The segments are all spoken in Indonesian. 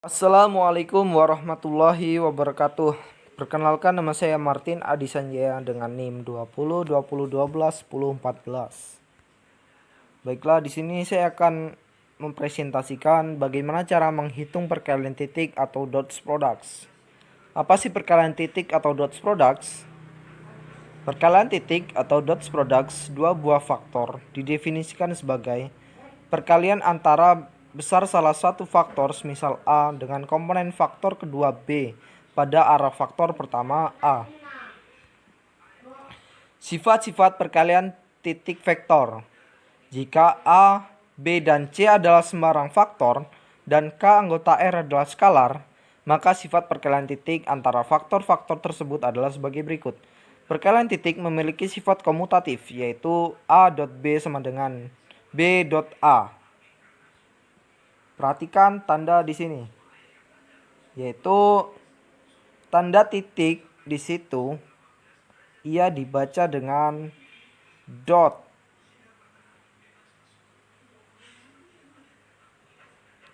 Assalamualaikum warahmatullahi wabarakatuh. Perkenalkan, nama saya Martin Adi Sanjaya dengan NIM 20 20 12 10 14. Baiklah, di sini saya akan mempresentasikan bagaimana cara menghitung perkalian titik atau dots products. Apa sih perkalian titik atau dots products? Perkalian titik atau dots products dua buah faktor didefinisikan sebagai perkalian antara besar salah satu faktor semisal A dengan komponen faktor kedua B pada arah faktor pertama A. Sifat-sifat perkalian titik vektor. Jika A, B, dan C adalah sembarang faktor dan K anggota R adalah skalar, maka sifat perkalian titik antara faktor-faktor tersebut adalah sebagai berikut. Perkalian titik memiliki sifat komutatif, yaitu A.B sama dengan B.A. Perhatikan tanda di sini, yaitu tanda titik di situ ia dibaca dengan dot.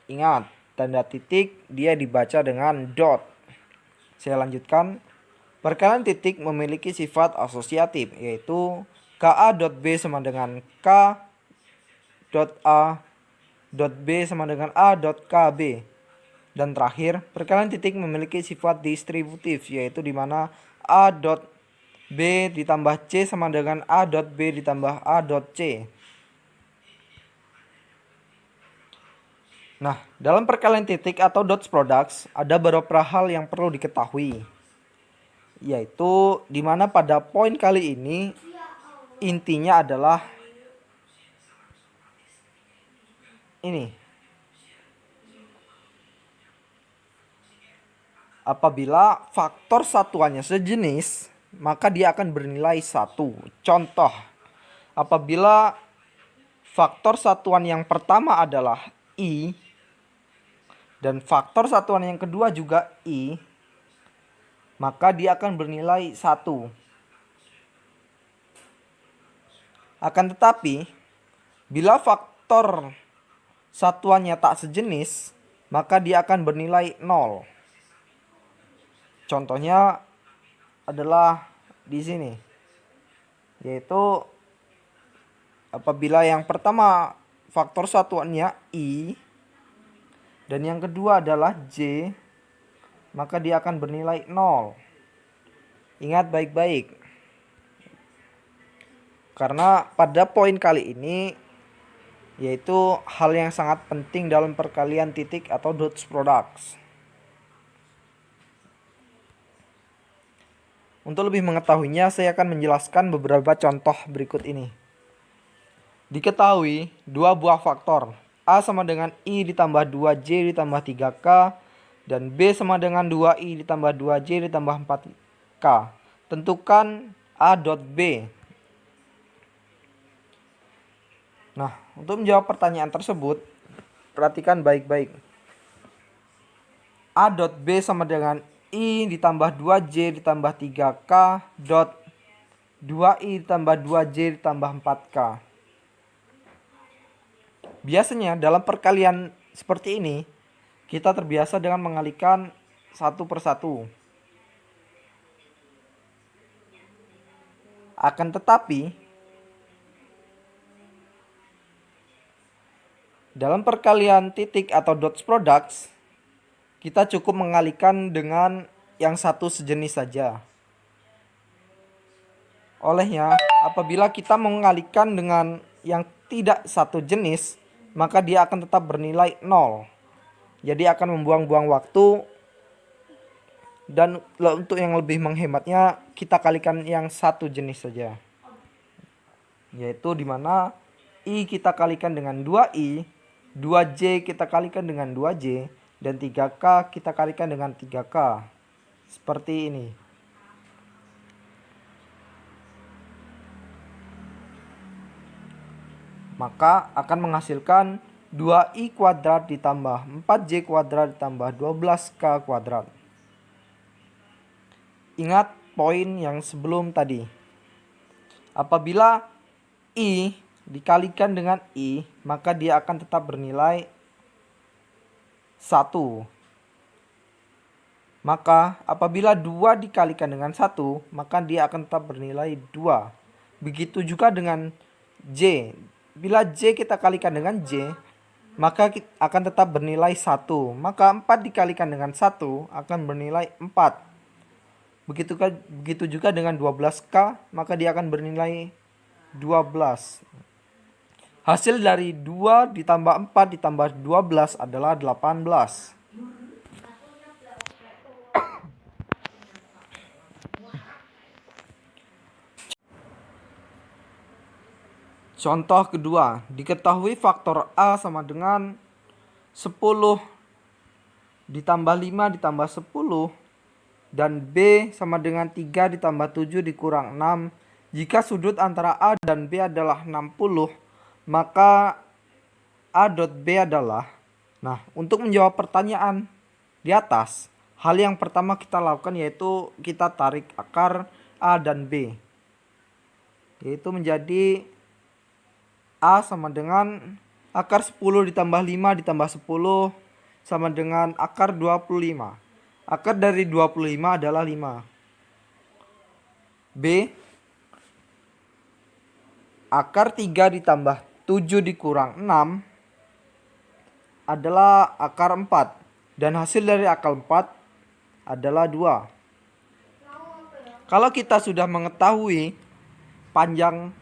Ingat, tanda titik dia dibaca dengan dot. Saya lanjutkan. Perkalian titik memiliki sifat asosiatif, yaitu KA.B sama dengan K.A B sama dengan A.KB. Dan terakhir, perkalian titik memiliki sifat distributif, yaitu di mana A.B ditambah C sama dengan A.B ditambah A.C. Nah, dalam perkalian titik atau dots products ada beberapa hal yang perlu diketahui, yaitu di mana pada poin kali ini intinya adalah ini. Apabila faktor satuannya sejenis, maka dia akan bernilai 1. Contoh, apabila faktor satuan yang pertama adalah I dan faktor satuan yang kedua juga I, maka dia akan bernilai 1. Akan tetapi, bila faktor satuannya tak sejenis, maka dia akan bernilai 0. Contohnya adalah di sini, yaitu apabila yang pertama faktor satuannya I dan yang kedua adalah J, maka dia akan bernilai 0. Ingat baik-baik, karena pada poin kali ini yaitu hal yang sangat penting dalam perkalian titik atau dots products. Untuk lebih mengetahuinya, saya akan menjelaskan beberapa contoh berikut ini. Diketahui dua buah faktor, A sama dengan I ditambah 2J ditambah 3K, dan B sama dengan 2I ditambah 2J ditambah 4K. Tentukan A.B. Nah, untuk menjawab pertanyaan tersebut, perhatikan baik-baik. A.B sama dengan I ditambah 2J ditambah 3K dot 2I ditambah 2J ditambah 4K. Biasanya dalam perkalian seperti ini, kita terbiasa dengan mengalihkan satu persatu. Akan tetapi, dalam perkalian titik atau dots products, kita cukup mengalihkan dengan yang satu sejenis saja. Olehnya, apabila kita mengalihkan dengan yang tidak satu jenis, maka dia akan tetap bernilai 0. Jadi akan membuang-buang waktu, dan untuk yang lebih menghematnya kita kalikan yang satu jenis saja. Yaitu dimana I kita kalikan dengan 2I, 2J kita kalikan dengan 2J, dan 3K kita kalikan dengan 3K. Seperti ini. Maka akan menghasilkan 2I kuadrat ditambah 4J kuadrat ditambah 12K kuadrat. Ingat poin yang sebelum tadi. Apabila I dikalikan dengan I, maka dia akan tetap bernilai 1. Maka apabila 2 dikalikan dengan 1, maka dia akan tetap bernilai 2. Begitu juga dengan J. Bila J kita kalikan dengan J, maka akan tetap bernilai 1. Maka 4 dikalikan dengan 1 akan bernilai 4. Begitu juga dengan 12K, maka dia akan bernilai 12. Hasil dari 2 ditambah 4 ditambah 12 adalah 18. Contoh kedua, diketahui faktor A sama dengan 10 ditambah 5 ditambah 10 dan B sama dengan 3 ditambah 7 dikurang 6. Jika sudut antara A dan B adalah 60, maka A dot B adalah. Nah, untuk menjawab pertanyaan di atas, hal yang pertama kita lakukan yaitu kita tarik akar A dan B. Yaitu menjadi A sama dengan akar 10 ditambah 5 ditambah 10 sama dengan akar 25. Akar dari 25 adalah 5. B, akar 3 ditambah 7 dikurang 6 adalah akar 4. Dan hasil dari akar 4 adalah 2. Kalau kita sudah mengetahui panjang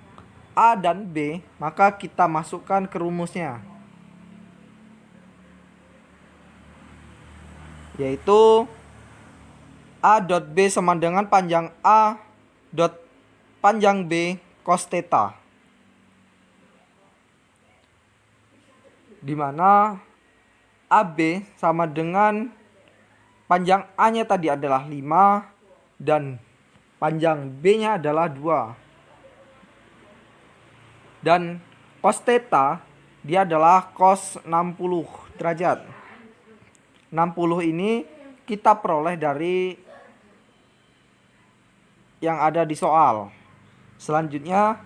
A dan B, maka kita masukkan ke rumusnya, yaitu A dot B sama dengan panjang A dot panjang B cos theta, dimana AB sama dengan panjang A nya tadi adalah 5 dan panjang B nya adalah 2. Dan cos theta dia adalah cos 60 derajat. 60 ini kita peroleh dari yang ada di soal. Selanjutnya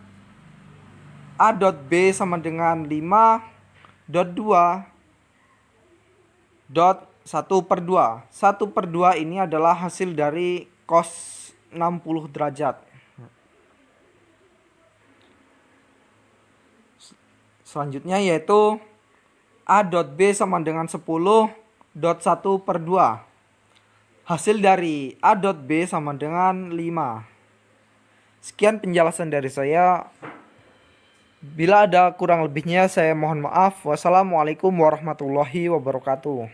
A dot B sama dengan 5 dot 2 dot 1/2. 1/2 ini adalah hasil dari cos 60 derajat. Selanjutnya yaitu A dot B sama dengan 10 dot 1/2. Hasil dari A dot B sama dengan 5. Sekian penjelasan dari saya. Bila ada kurang lebihnya saya mohon maaf. Wassalamualaikum warahmatullahi wabarakatuh.